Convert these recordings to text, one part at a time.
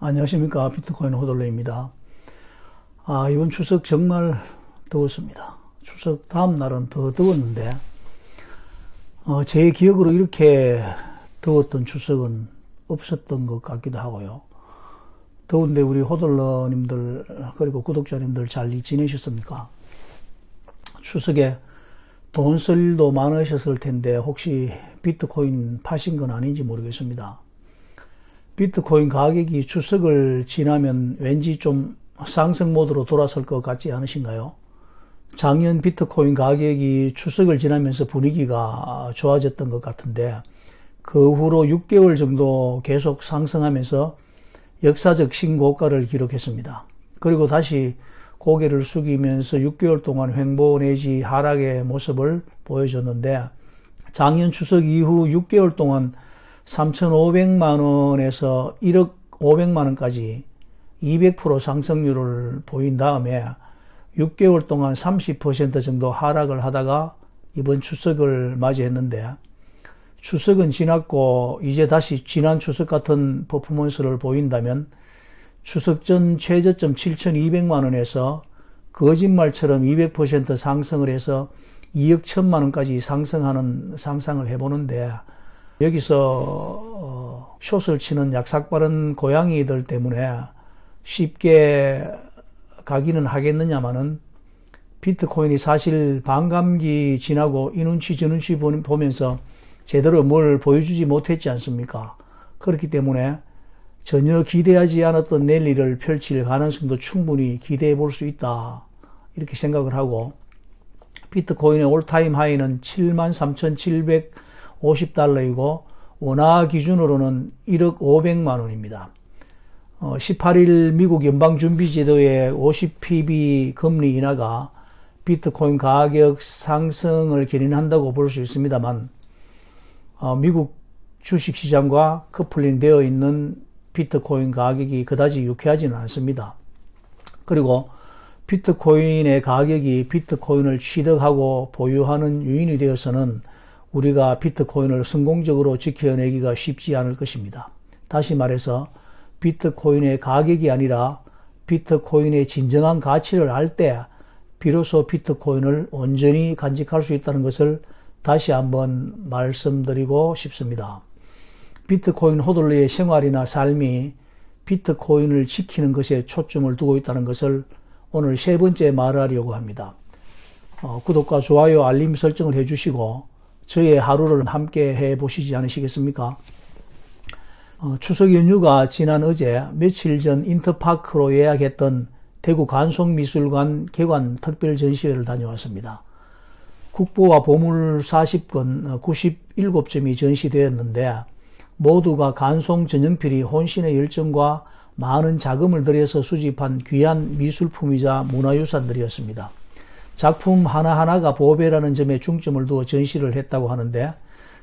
안녕하십니까. 비트코인 호돌레입니다. 이번 추석 정말 더웠습니다. 추석 다음 날은 더 더웠는데, 제 기억으로 이렇게 더웠던 추석은 없었던 것 같기도 하고요. 더운데 우리 호돌러님들 그리고 구독자님들 잘 지내셨습니까? 추석에 돈 쓸 일도 많으셨을 텐데 혹시 비트코인 파신 건 아닌지 모르겠습니다. 비트코인 가격이 추석을 지나면 왠지 좀 상승 모드로 돌아설 것 같지 않으신가요? 작년 비트코인 가격이 추석을 지나면서 분위기가 좋아졌던 것 같은데 그 후로 6개월 정도 계속 상승하면서 역사적 신고가를 기록했습니다. 그리고 다시 고개를 숙이면서 6개월 동안 횡보 내지 하락의 모습을 보여줬는데 작년 추석 이후 6개월 동안 3,500만원에서 1억 500만원까지 200% 상승률을 보인 다음에 6개월 동안 30% 정도 하락을 하다가 이번 추석을 맞이했는데 추석은 지났고 이제 다시 지난 추석 같은 퍼포먼스를 보인다면 추석 전 최저점 7,200만원에서 거짓말처럼 200% 상승을 해서 2억 1천만원까지 상승하는 상상을 해보는데 여기서 숏을 치는 약삭빠른 고양이들 때문에 쉽게 가기는 하겠느냐마는 비트코인이 사실 반감기 지나고 이 눈치 저 눈치 보면서 제대로 뭘 보여주지 못했지 않습니까? 그렇기 때문에 전혀 기대하지 않았던 랠리를 펼칠 가능성도 충분히 기대해 볼 수 있다 이렇게 생각을 하고 비트코인의 올타임 하이는 73,750달러이고 원화 기준으로는 1억 500만원입니다. 18일 미국 연방준비제도의 50pb 금리 인하가 비트코인 가격 상승을 견인한다고 볼 수 있습니다만 미국 주식시장과 커플링 되어 있는 비트코인 가격이 그다지 유쾌하지는 않습니다. 그리고 비트코인의 가격이 비트코인을 취득하고 보유하는 요인이 되어서는 우리가 비트코인을 성공적으로 지켜내기가 쉽지 않을 것입니다. 다시 말해서 비트코인의 가격이 아니라 비트코인의 진정한 가치를 알 때 비로소 비트코인을 온전히 간직할 수 있다는 것을 다시 한번 말씀드리고 싶습니다. 비트코인 호들러의 생활이나 삶이 비트코인을 지키는 것에 초점을 두고 있다는 것을 오늘 세 번째 말하려고 합니다. 구독과 좋아요, 알림 설정을 해주시고 저의 하루를 함께 해보시지 않으시겠습니까? 추석 연휴가 지난 어제 며칠 전 인터파크로 예약했던 대구 간송미술관 개관 특별 전시회를 다녀왔습니다. 국보와 보물 40건 97점이 전시되었는데 모두가 간송 전연필이 혼신의 열정과 많은 자금을 들여서 수집한 귀한 미술품이자 문화유산들이었습니다. 작품 하나하나가 보배라는 점에 중점을 두어 전시를 했다고 하는데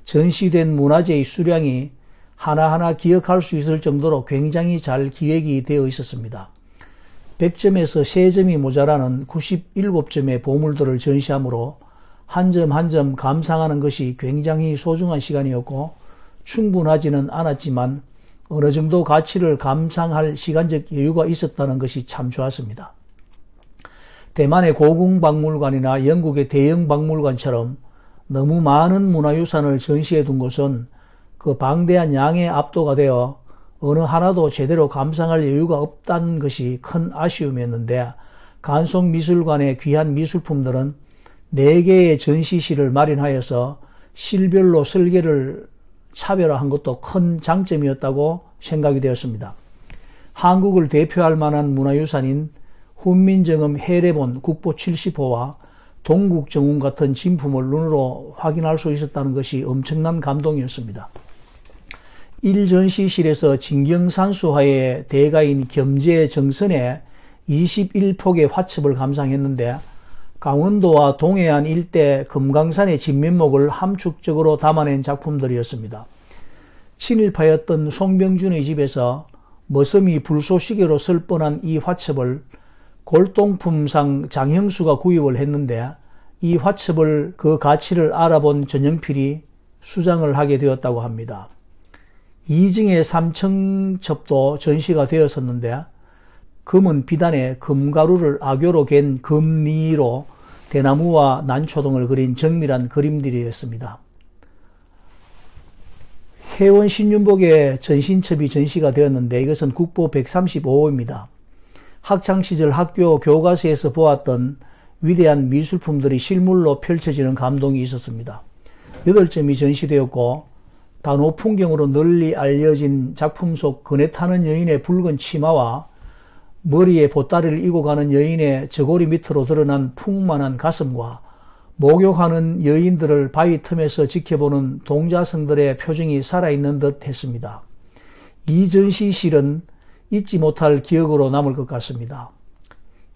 전시된 문화재의 수량이 하나하나 기억할 수 있을 정도로 굉장히 잘 기획이 되어 있었습니다. 100점에서 3점이 모자라는 97점의 보물들을 전시하므로 한 점 한 점 감상하는 것이 굉장히 소중한 시간이었고 충분하지는 않았지만 어느 정도 가치를 감상할 시간적 여유가 있었다는 것이 참 좋았습니다. 대만의 고궁박물관이나 영국의 대영박물관처럼 너무 많은 문화유산을 전시해 둔 곳은 그 방대한 양에 압도가 되어 어느 하나도 제대로 감상할 여유가 없다는 것이 큰 아쉬움이었는데 간송미술관의 귀한 미술품들은 4개의 전시실을 마련하여서 실별로 설계를 차별화한 것도 큰 장점이었다고 생각이 되었습니다. 한국을 대표할 만한 문화유산인 훈민정음 해례본 국보 70호와 동국정움 같은 진품을 눈으로 확인할 수 있었다는 것이 엄청난 감동이었습니다. 1전시실에서 진경산수화의 대가인 겸재정선의 21폭의 화첩을 감상했는데 강원도와 동해안 일대 금강산의 진면목을 함축적으로 담아낸 작품들이었습니다. 친일파였던 송병준의 집에서 머슴이 불쏘시개로 쓸 뻔한 이 화첩을 골동품상 장형수가 구입을 했는데 이 화첩을 그 가치를 알아본 전영필이 수장을 하게 되었다고 합니다. 이증의 삼청첩도 전시가 되었었는데 금은 비단에 금가루를 악교로 갠 금니로 대나무와 난초 등을 그린 정밀한 그림들이었습니다. 혜원 신윤복의 전신첩이 전시가 되었는데 이것은 국보 135호입니다. 학창시절 학교 교과서에서 보았던 위대한 미술품들이 실물로 펼쳐지는 감동이 있었습니다. 8점이 전시되었고 단호 풍경으로 널리 알려진 작품 속 그네 타는 여인의 붉은 치마와 머리에 보따리를 이고 가는 여인의 저고리 밑으로 드러난 풍만한 가슴과 목욕하는 여인들을 바위 틈에서 지켜보는 동자성들의 표정이 살아있는 듯 했습니다. 이 전시실은 잊지 못할 기억으로 남을 것 같습니다.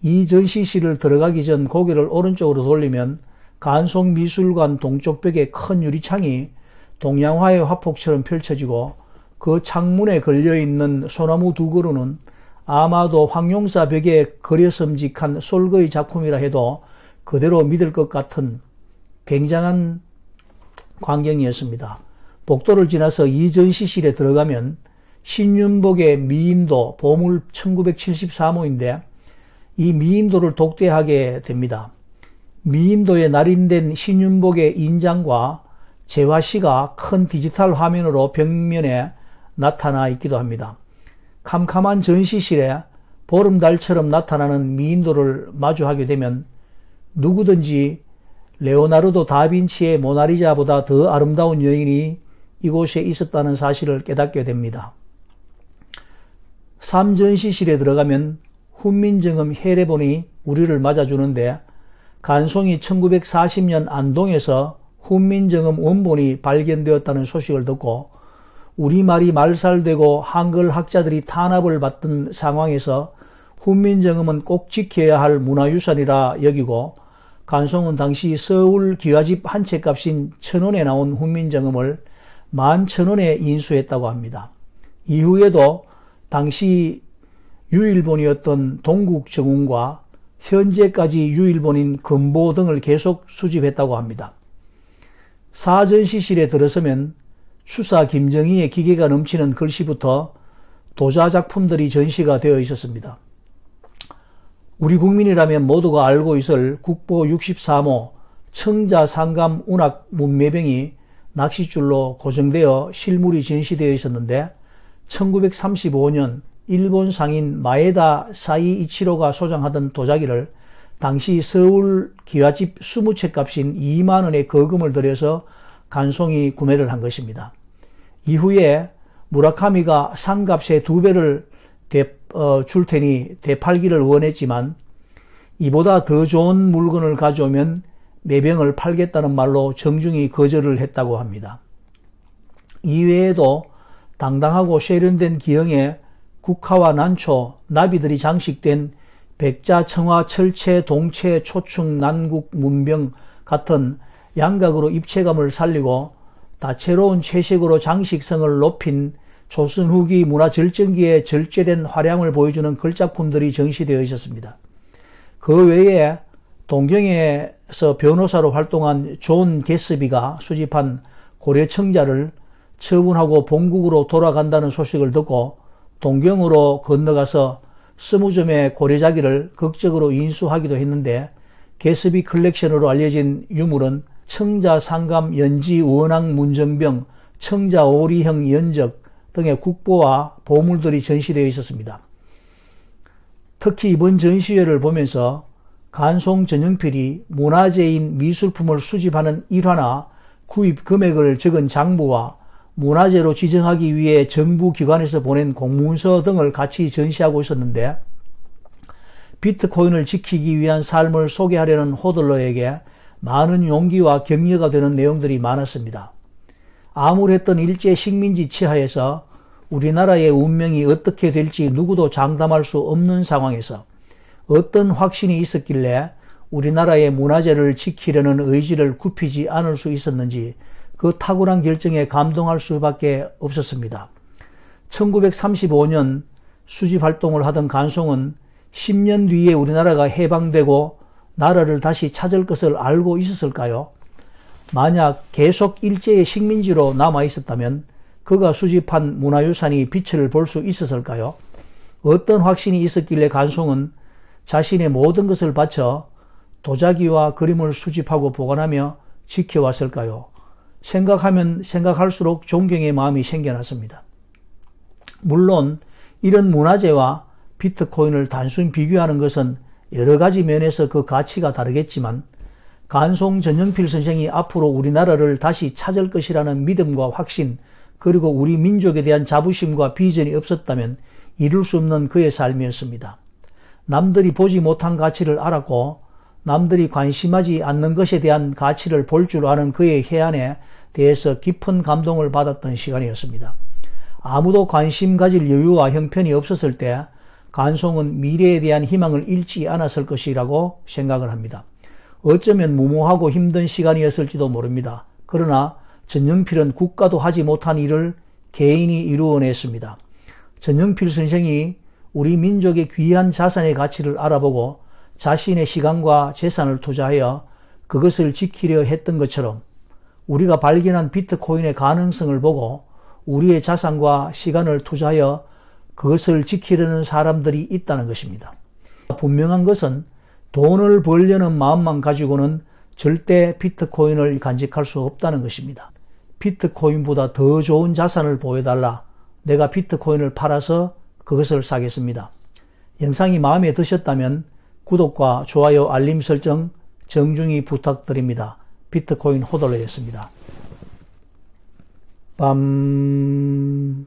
이 전시실을 들어가기 전 고개를 오른쪽으로 돌리면 간송미술관 동쪽 벽에 큰 유리창이 동양화의 화폭처럼 펼쳐지고 그 창문에 걸려있는 소나무 두 그루는 아마도 황용사 벽에 그려섬직한 솔거의 작품이라 해도 그대로 믿을 것 같은 굉장한 광경이었습니다. 복도를 지나서 이 전시실에 들어가면 신윤복의 미인도 보물 1973호인데 이 미인도를 독대하게 됩니다. 미인도에 날인된 신윤복의 인장과 재화시가 큰 디지털 화면으로 벽면에 나타나 있기도 합니다. 캄캄한 전시실에 보름달처럼 나타나는 미인도를 마주하게 되면 누구든지 레오나르도 다빈치의 모나리자보다 더 아름다운 여인이 이곳에 있었다는 사실을 깨닫게 됩니다. 3전시실에 들어가면 훈민정음 해례본이 우리를 맞아주는데 간송이 1940년 안동에서 훈민정음 원본이 발견되었다는 소식을 듣고 우리말이 말살되고 한글 학자들이 탄압을 받던 상황에서 훈민정음은 꼭 지켜야 할 문화유산이라 여기고 간송은 당시 서울 기와집 한 채 값인 1,000원에 나온 훈민정음을 11,000원에 인수했다고 합니다. 이후에도 당시 유일본이었던 동국정운과 현재까지 유일본인 금보 등을 계속 수집했다고 합니다. 사전시실에 들어서면 추사 김정희의 기계가 넘치는 글씨부터 도자 작품들이 전시가 되어 있었습니다. 우리 국민이라면 모두가 알고 있을 국보 63호 청자상감 운학 문매병이 낚싯줄로 고정되어 실물이 전시되어 있었는데 1935년 일본 상인 마에다 사이이치로가 소장하던 도자기를 당시 서울 기와집 20채 값인 2만원의 거금을 들여서 간송이 구매를 한 것입니다. 이후에 무라카미가 상값의 2배를 줄 테니 되팔기를 원했지만 이보다 더 좋은 물건을 가져오면 매병을 팔겠다는 말로 정중히 거절을 했다고 합니다. 이외에도 당당하고 세련된 기형에 국화와 난초, 나비들이 장식된 백자, 청화, 철채, 동채, 초충, 난국, 문병 같은 양각으로 입체감을 살리고 다채로운 채색으로 장식성을 높인 조선 후기 문화절정기에 절제된 화량을 보여주는 글작품들이 전시되어 있었습니다. 그 외에 동경에서 변호사로 활동한 존 게스비가 수집한 고려청자를 처분하고 본국으로 돌아간다는 소식을 듣고 동경으로 건너가서 20점의 고려자기를 극적으로 인수하기도 했는데 게스비 컬렉션으로 알려진 유물은 청자상감 연지 원앙 문정병, 청자오리형 연적 등의 국보와 보물들이 전시되어 있었습니다. 특히 이번 전시회를 보면서 간송 전영필이 문화재인 미술품을 수집하는 일화나 구입 금액을 적은 장부와 문화재로 지정하기 위해 정부 기관에서 보낸 공문서 등을 같이 전시하고 있었는데 비트코인을 지키기 위한 삶을 소개하려는 호들러에게 많은 용기와 격려가 되는 내용들이 많았습니다. 암울했던 일제 식민지 치하에서 우리나라의 운명이 어떻게 될지 누구도 장담할 수 없는 상황에서 어떤 확신이 있었길래 우리나라의 문화재를 지키려는 의지를 굽히지 않을 수 있었는지 그 탁월한 결정에 감동할 수밖에 없었습니다. 1935년 수집활동을 하던 간송은 10년 뒤에 우리나라가 해방되고 나라를 다시 찾을 것을 알고 있었을까요? 만약 계속 일제의 식민지로 남아 있었다면 그가 수집한 문화유산이 빛을 볼 수 있었을까요? 어떤 확신이 있었길래 간송은 자신의 모든 것을 바쳐 도자기와 그림을 수집하고 보관하며 지켜왔을까요? 생각하면 생각할수록 존경의 마음이 생겨났습니다. 물론 이런 문화재와 비트코인을 단순히 비교하는 것은 여러 가지 면에서 그 가치가 다르겠지만 간송 전영필 선생이 앞으로 우리나라를 다시 찾을 것이라는 믿음과 확신, 그리고 우리 민족에 대한 자부심과 비전이 없었다면 이룰 수 없는 그의 삶이었습니다. 남들이 보지 못한 가치를 알았고 남들이 관심하지 않는 것에 대한 가치를 볼 줄 아는 그의 해안에 대해서 깊은 감동을 받았던 시간이었습니다. 아무도 관심 가질 여유와 형편이 없었을 때 간송은 미래에 대한 희망을 잃지 않았을 것이라고 생각을 합니다. 어쩌면 무모하고 힘든 시간이었을지도 모릅니다. 그러나 전영필은 국가도 하지 못한 일을 개인이 이루어냈습니다. 전영필 선생이 우리 민족의 귀한 자산의 가치를 알아보고 자신의 시간과 재산을 투자하여 그것을 지키려 했던 것처럼 우리가 발견한 비트코인의 가능성을 보고 우리의 자산과 시간을 투자하여 그것을 지키려는 사람들이 있다는 것입니다. 분명한 것은 돈을 벌려는 마음만 가지고는 절대 비트코인을 간직할 수 없다는 것입니다. 비트코인보다 더 좋은 자산을 보여달라. 내가 비트코인을 팔아서 그것을 사겠습니다. 영상이 마음에 드셨다면 구독과 좋아요, 알림 설정 정중히 부탁드립니다. 비트코인 호돌레였습니다. 빰.